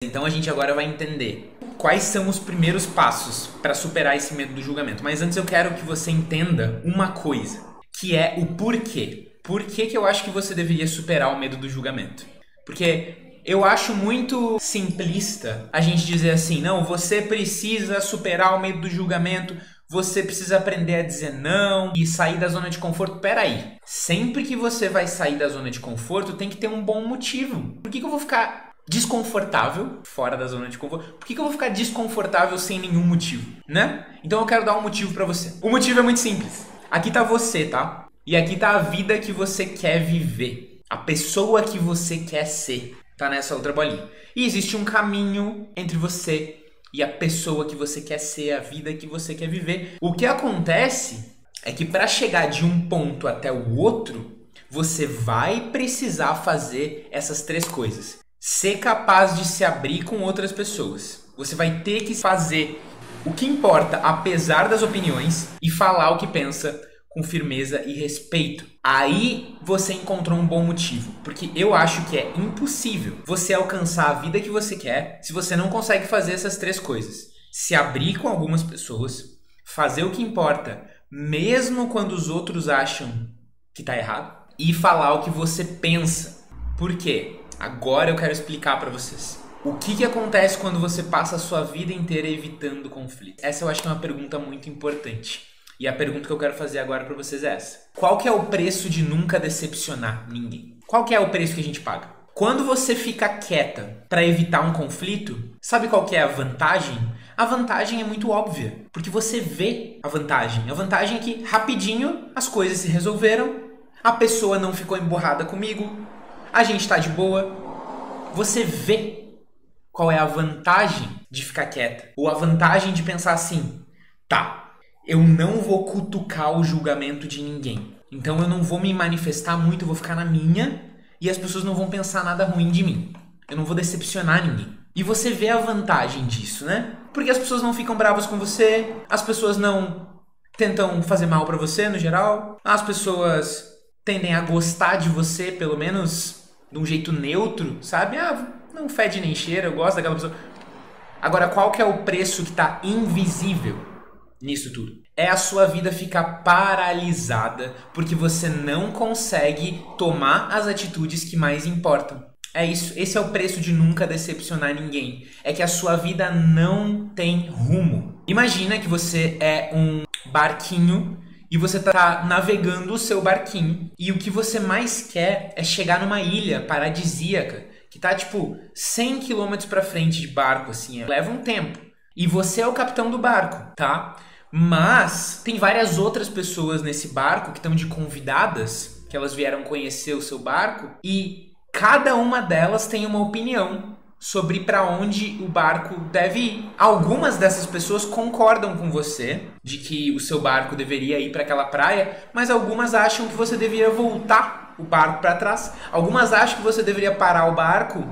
Então a gente agora vai entender quais são os primeiros passos para superar esse medo do julgamento. Mas antes eu quero que você entenda uma coisa, que é o porquê. Por que eu acho que você deveria superar o medo do julgamento? Porque eu acho muito simplista a gente dizer assim, não, você precisa superar o medo do julgamento, você precisa aprender a dizer não e sair da zona de conforto. Peraí, sempre que você vai sair da zona de conforto tem que ter um bom motivo. Por que eu vou ficar desconfortável fora da zona de conforto? Por que eu vou ficar desconfortável sem nenhum motivo, né? Então eu quero dar um motivo pra você. O motivo é muito simples. Aqui tá você, tá? E aqui tá a vida que você quer viver. A pessoa que você quer ser. Tá nessa outra bolinha. E existe um caminho entre você e a pessoa que você quer ser, a vida que você quer viver. O que acontece é que para chegar de um ponto até o outro, você vai precisar fazer essas três coisas. Ser capaz de se abrir com outras pessoas. Você vai ter que fazer o que importa, apesar das opiniões, e falar o que pensa com firmeza e respeito. Aí você encontrou um bom motivo, porque eu acho que é impossível você alcançar a vida que você quer se você não consegue fazer essas três coisas. Se abrir com algumas pessoas, fazer o que importa, mesmo quando os outros acham que tá errado, e falar o que você pensa. Por quê? Agora eu quero explicar pra vocês. O que acontece quando você passa a sua vida inteira evitando conflito? Essa eu acho que é uma pergunta muito importante. E a pergunta que eu quero fazer agora pra vocês é essa. Qual que é o preço de nunca decepcionar ninguém? Qual que é o preço que a gente paga? Quando você fica quieta pra evitar um conflito, sabe qual que é a vantagem? A vantagem é muito óbvia, porque você vê a vantagem. A vantagem é que rapidinho as coisas se resolveram, a pessoa não ficou emburrada comigo, a gente tá de boa. Você vê qual é a vantagem de ficar quieta. Ou a vantagem de pensar assim, tá, eu não vou cutucar o julgamento de ninguém. Então eu não vou me manifestar muito, eu vou ficar na minha e as pessoas não vão pensar nada ruim de mim. Eu não vou decepcionar ninguém. E você vê a vantagem disso, né? Porque as pessoas não ficam bravas com você, as pessoas não tentam fazer mal pra você no geral, as pessoas tendem a gostar de você, pelo menos de um jeito neutro, sabe? Ah, não fede nem cheira, eu gosto daquela pessoa. Agora, qual que é o preço que tá invisível nisso tudo? É a sua vida ficar paralisada porque você não consegue tomar as atitudes que mais importam. É isso, esse é o preço de nunca decepcionar ninguém. É que a sua vida não tem rumo. Imagina que você é um barquinho e você tá navegando o seu barquinho e o que você mais quer é chegar numa ilha paradisíaca que tá tipo 100 km pra frente de barco, assim, leva um tempo. E você é o capitão do barco, tá? Mas tem várias outras pessoas nesse barco que estão de convidadas, que elas vieram conhecer o seu barco, e cada uma delas tem uma opinião sobre para onde o barco deve ir. Algumas dessas pessoas concordam com você de que o seu barco deveria ir para aquela praia, mas algumas acham que você deveria voltar o barco para trás. Algumas acham que você deveria parar o barco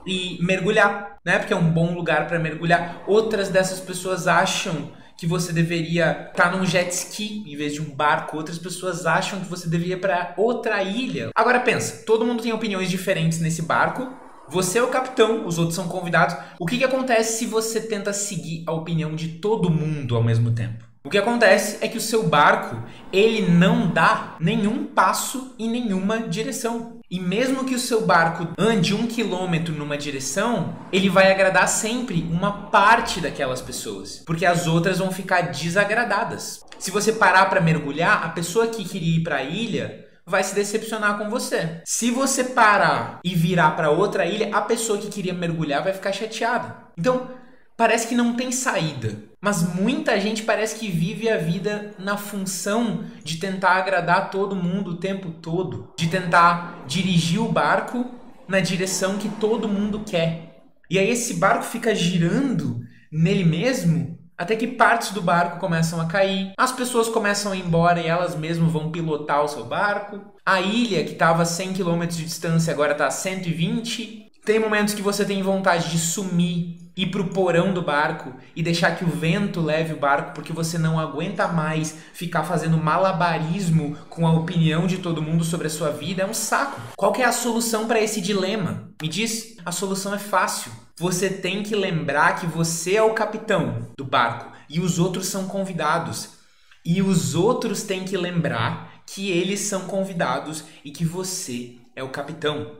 e mergulhar, né? Porque é um bom lugar para mergulhar. Outras dessas pessoas acham que você deveria estar num jet ski em vez de um barco. Outras pessoas acham que você deveria ir para outra ilha. Agora pensa, todo mundo tem opiniões diferentes nesse barco. Você é o capitão, os outros são convidados. O que acontece se você tenta seguir a opinião de todo mundo ao mesmo tempo? O que acontece é que o seu barco, ele não dá nenhum passo em nenhuma direção. E mesmo que o seu barco ande 1 km numa direção, ele vai agradar sempre uma parte daquelas pessoas, porque as outras vão ficar desagradadas. Se você parar para mergulhar, a pessoa que queria ir para a ilha vai se decepcionar com você. Se você parar e virar para outra ilha, a pessoa que queria mergulhar vai ficar chateada. Então, parece que não tem saída. Mas muita gente parece que vive a vida na função de tentar agradar todo mundo o tempo todo. De tentar dirigir o barco na direção que todo mundo quer. E aí esse barco fica girando nele mesmo até que partes do barco começam a cair. As pessoas começam a ir embora e elas mesmas vão pilotar o seu barco. A ilha, que estava a 100 km de distância, agora está a 120. Tem momentos que você tem vontade de sumir ir pro porão do barco e deixar que o vento leve o barco porque você não aguenta mais ficar fazendo malabarismo com a opinião de todo mundo sobre a sua vida, é um saco. Qual que é a solução para esse dilema? Me diz, a solução é fácil. Você tem que lembrar que você é o capitão do barco e os outros são convidados. E os outros têm que lembrar que eles são convidados e que você é o capitão.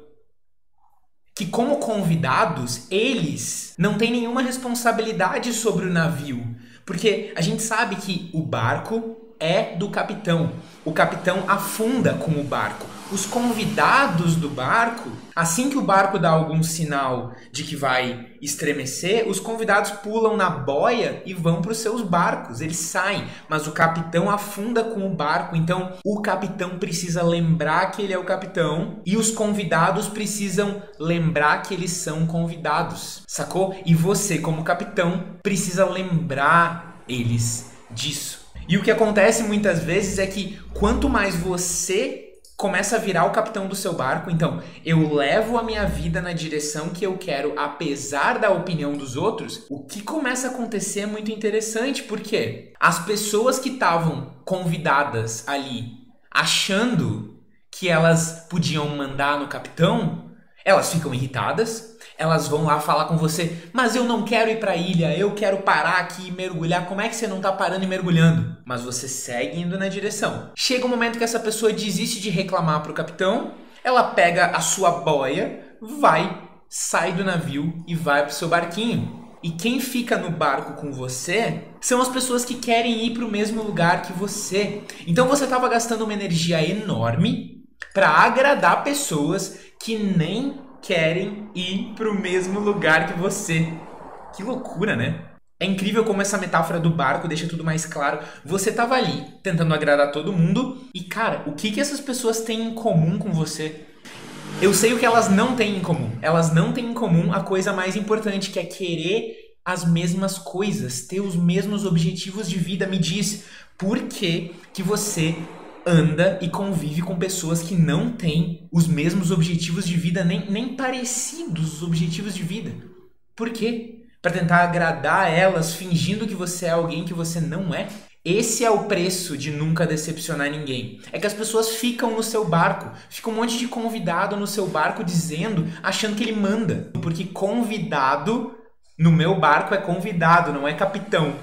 Que como convidados, eles não têm nenhuma responsabilidade sobre o navio. Porque a gente sabe que o barco é do capitão. O capitão afunda com o barco. Os convidados do barco, assim que o barco dá algum sinal de que vai estremecer, os convidados pulam na boia e vão para os seus barcos. Eles saem, mas o capitão afunda com o barco. Então, o capitão precisa lembrar que ele é o capitão e os convidados precisam lembrar que eles são convidados, sacou? E você, como capitão, precisa lembrar eles disso. E o que acontece muitas vezes é que quanto mais você começa a virar o capitão do seu barco, então eu levo a minha vida na direção que eu quero, apesar da opinião dos outros, o que começa a acontecer é muito interessante, porque as pessoas que estavam convidadas ali, achando que elas podiam mandar no capitão, elas ficam irritadas, elas vão lá falar com você, mas eu não quero ir para a ilha, eu quero parar aqui e mergulhar. Como é que você não tá parando e mergulhando? Mas você segue indo na direção. Chega um momento que essa pessoa desiste de reclamar pro capitão, ela pega a sua boia, sai do navio e vai pro seu barquinho. E quem fica no barco com você são as pessoas que querem ir pro mesmo lugar que você. Então você tava gastando uma energia enorme para agradar pessoas que nem querem ir pro mesmo lugar que você. Que loucura, né? É incrível como essa metáfora do barco deixa tudo mais claro. Você tava ali tentando agradar todo mundo e, cara, o que essas pessoas têm em comum com você? Eu sei o que elas não têm em comum. Elas não têm em comum a coisa mais importante, que é querer as mesmas coisas, ter os mesmos objetivos de vida. Me diz, por que você anda e convive com pessoas que não têm os mesmos objetivos de vida, nem parecidos os objetivos de vida? Por quê? Para tentar agradar elas, fingindo que você é alguém que você não é? Esse é o preço de nunca decepcionar ninguém. É que as pessoas ficam no seu barco, fica um monte de convidado no seu barco dizendo, achando que ele manda. Porque convidado no meu barco é convidado, não é capitão.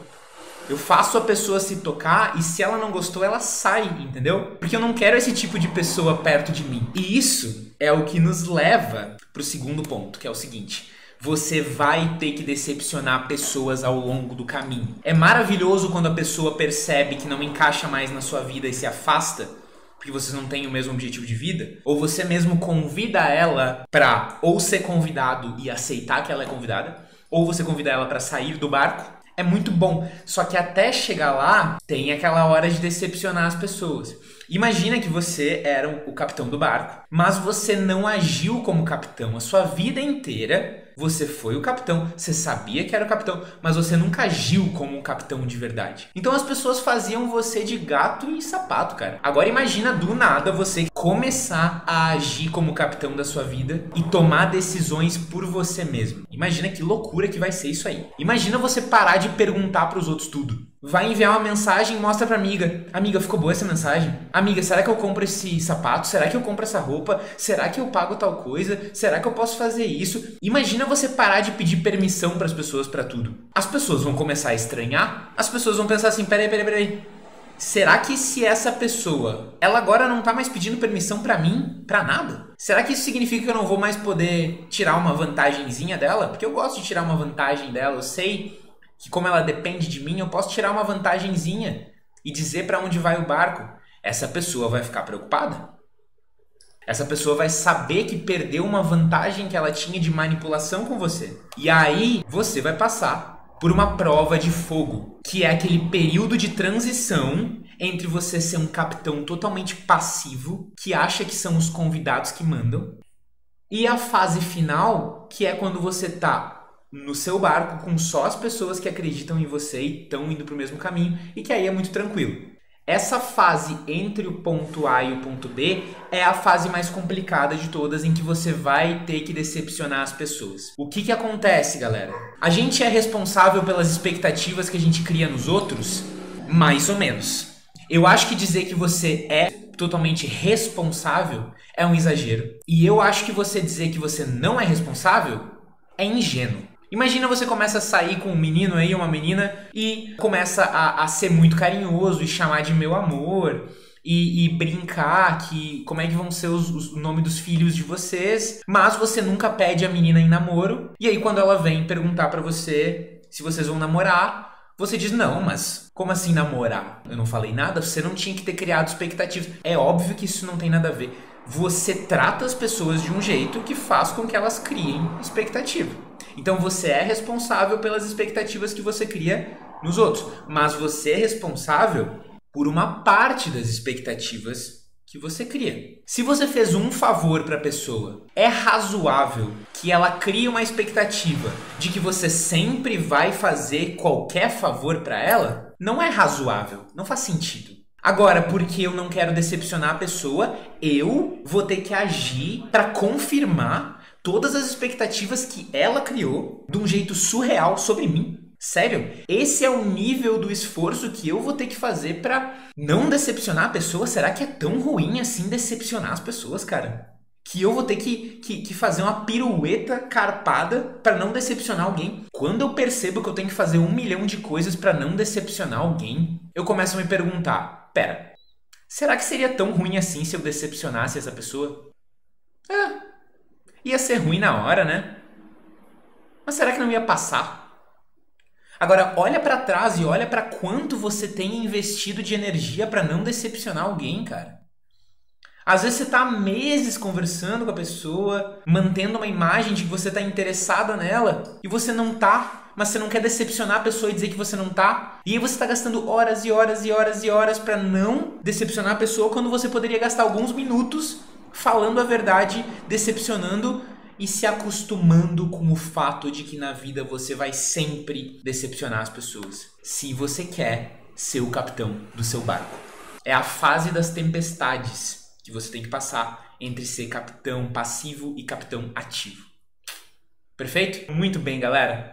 Eu faço a pessoa se tocar e se ela não gostou, ela sai, entendeu? Porque eu não quero esse tipo de pessoa perto de mim. E isso é o que nos leva pro segundo ponto, que é o seguinte: você vai ter que decepcionar pessoas ao longo do caminho. É maravilhoso quando a pessoa percebe que não encaixa mais na sua vida e se afasta, porque vocês não têm o mesmo objetivo de vida, ou você mesmo convida ela pra ou ser convidado e aceitar que ela é convidada, ou você convida ela pra sair do barco. É muito bom, só que até chegar lá, tem aquela hora de decepcionar as pessoas. Imagina que você era o capitão do barco, mas você não agiu como capitão. A sua vida inteira, você foi o capitão, você sabia que era o capitão, mas você nunca agiu como um capitão de verdade. Então as pessoas faziam você de gato e sapato, cara. Agora imagina do nada você começar a agir como capitão da sua vida e tomar decisões por você mesmo. Imagina que loucura que vai ser isso aí. Imagina você parar de perguntar pros outros tudo. Vai enviar uma mensagem e mostra pra amiga. Amiga, ficou boa essa mensagem? Amiga, será que eu compro esse sapato? Será que eu compro essa roupa? Será que eu pago tal coisa? Será que eu posso fazer isso? Imagina você parar de pedir permissão pras pessoas pra tudo. As pessoas vão começar a estranhar. As pessoas vão pensar assim, peraí. Será que se essa pessoa, ela agora não tá mais pedindo permissão pra mim? Pra nada? Será que isso significa que eu não vou mais poder tirar uma vantagenzinha dela? Porque eu gosto de tirar uma vantagem dela, eu sei que como ela depende de mim, eu posso tirar uma vantagenzinha e dizer para onde vai o barco. Essa pessoa vai ficar preocupada. Essa pessoa vai saber que perdeu uma vantagem que ela tinha de manipulação com você. E aí você vai passar por uma prova de fogo, que é aquele período de transição entre você ser um capitão totalmente passivo, que acha que são os convidados que mandam, e a fase final, que é quando você tá no seu barco com só as pessoas que acreditam em você e estão indo pro mesmo caminho, e que aí é muito tranquilo. Essa fase entre o ponto A e o ponto B é a fase mais complicada de todas, em que você vai ter que decepcionar as pessoas. O que acontece, galera? A gente é responsável pelas expectativas que a gente cria nos outros? Mais ou menos. Eu acho que dizer que você é totalmente responsável é um exagero. E eu acho que você dizer que você não é responsável é ingênuo. Imagina você começa a sair com um menino aí, uma menina, e começa a ser muito carinhoso e chamar de meu amor e brincar que como é que vão ser o nome dos filhos de vocês, mas você nunca pede a menina em namoro, e aí quando ela vem perguntar pra você se vocês vão namorar, você diz, não, mas como assim namorar? Eu não falei nada, você não tinha que ter criado expectativas. É óbvio que isso não tem nada a ver. Você trata as pessoas de um jeito que faz com que elas criem expectativa. Então você é responsável pelas expectativas que você cria nos outros, mas você é responsável por uma parte das expectativas que você cria. Se você fez um favor para a pessoa, é razoável que ela crie uma expectativa de que você sempre vai fazer qualquer favor para ela? Não é razoável, não faz sentido. Agora, porque eu não quero decepcionar a pessoa, eu vou ter que agir para confirmar todas as expectativas que ela criou de um jeito surreal sobre mim. Sério, esse é o nível do esforço que eu vou ter que fazer pra não decepcionar a pessoa? Será que é tão ruim assim decepcionar as pessoas, cara? Que eu vou ter que fazer uma pirueta carpada pra não decepcionar alguém? Quando eu percebo que eu tenho que fazer 1 milhão de coisas pra não decepcionar alguém, eu começo a me perguntar, pera, será que seria tão ruim assim se eu decepcionasse essa pessoa? Ia ser ruim na hora, né? Mas será que não ia passar? Agora, olha pra trás e olha pra quanto você tem investido de energia pra não decepcionar alguém, cara. Às vezes você tá há meses conversando com a pessoa, mantendo uma imagem de que você tá interessada nela, e você não tá, mas você não quer decepcionar a pessoa e dizer que você não tá. E aí você tá gastando horas e horas e horas e horas pra não decepcionar a pessoa, quando você poderia gastar alguns minutos falando a verdade, decepcionando e se acostumando com o fato de que na vida você vai sempre decepcionar as pessoas. Se você quer ser o capitão do seu barco. É a fase das tempestades que você tem que passar entre ser capitão passivo e capitão ativo. Perfeito? Muito bem, galera.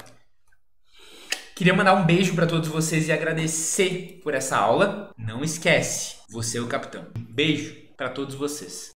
Queria mandar um beijo para todos vocês e agradecer por essa aula. Não esquece, você é o capitão. Beijo para todos vocês.